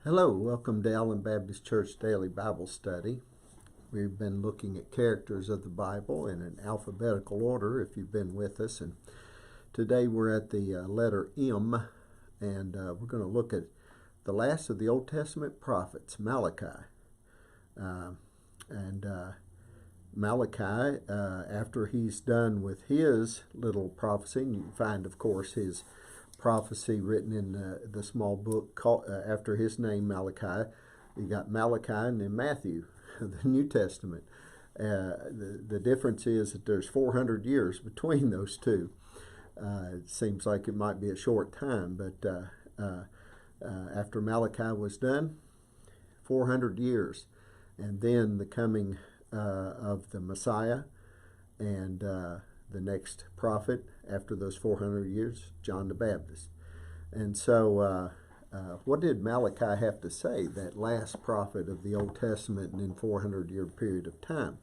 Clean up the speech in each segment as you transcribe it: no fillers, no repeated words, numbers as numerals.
Hello, welcome to Allen Baptist Church Daily Bible Study. We've been looking at characters of the Bible in an alphabetical order if you've been with us. And today we're at the letter M, and we're going to look at the last of the Old Testament prophets, Malachi. Malachi, after he's done with his little prophecy, and you can find, of course, his prophecy written in the small book called, after his name, Malachi. You got Malachi and then Matthew, the New Testament. The difference is that there's 400 years between those two. It seems like it might be a short time, but after Malachi was done, 400 years. And then the coming of the Messiah and the next prophet after those 400 years, John the Baptist. And so what did Malachi have to say, that last prophet of the Old Testament in 400-year period of time?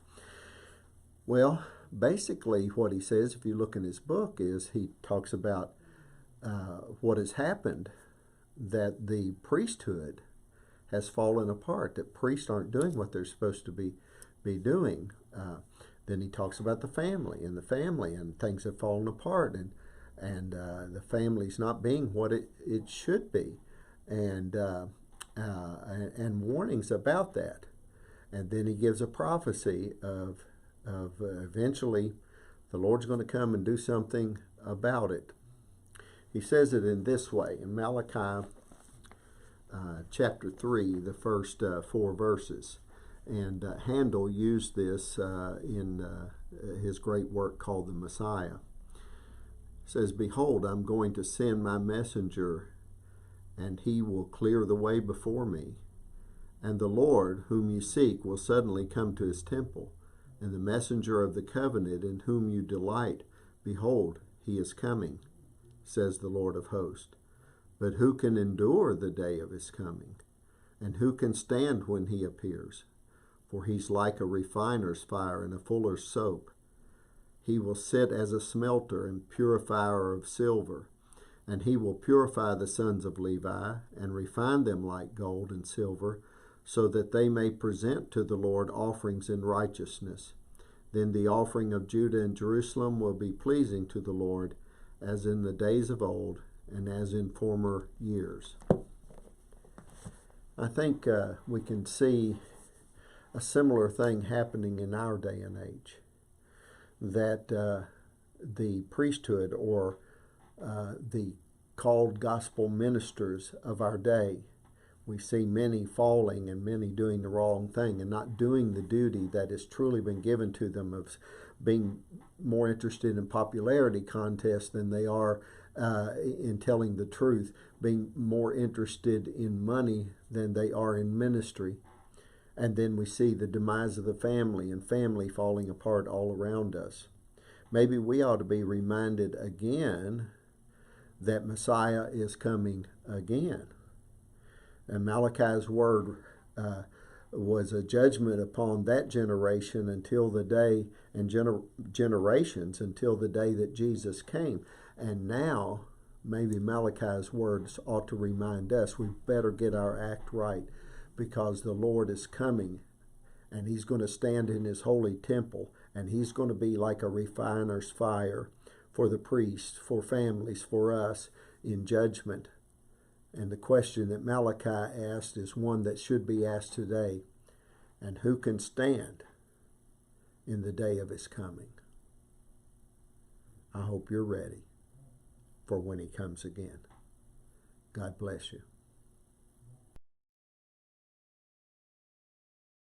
Well, basically what he says, if you look in his book, is he talks about what has happened, that the priesthood has fallen apart, that priests aren't doing what they're supposed to be doing. Then he talks about the family, and things have fallen apart, and the family's not being what it should be, and warnings about that. And then he gives a prophecy of eventually the Lord's going to come and do something about it. He says it in this way in Malachi chapter 3, the first 4 verses. And Handel used this in his great work called The Messiah. It says, "Behold, I'm going to send my messenger, and he will clear the way before me. And the Lord, whom you seek, will suddenly come to his temple. And the messenger of the covenant in whom you delight, behold, he is coming, says the Lord of hosts. But who can endure the day of his coming? And who can stand when he appears? For he's like a refiner's fire and a fuller's soap. He will sit as a smelter and purifier of silver, and he will purify the sons of Levi, and refine them like gold and silver, so that they may present to the Lord offerings in righteousness. Then the offering of Judah and Jerusalem will be pleasing to the Lord, as in the days of old, and as in former years." I think we can see a similar thing happening in our day and age, that the priesthood, or the called gospel ministers of our day, we see many falling and many doing the wrong thing and not doing the duty that has truly been given to them, of being more interested in popularity contests than they are in telling the truth, being more interested in money than they are in ministry. And then we see the demise of the family, and family falling apart all around us. Maybe we ought to be reminded again that Messiah is coming again. And Malachi's word was a judgment upon that generation until the day, and generations until the day that Jesus came. And now, maybe Malachi's words ought to remind us we better get our act right, because the Lord is coming, and he's going to stand in his holy temple, and he's going to be like a refiner's fire for the priests, for families, for us in judgment. And the question that Malachi asked is one that should be asked today: and who can stand in the day of his coming? I hope you're ready for when he comes again. God bless you.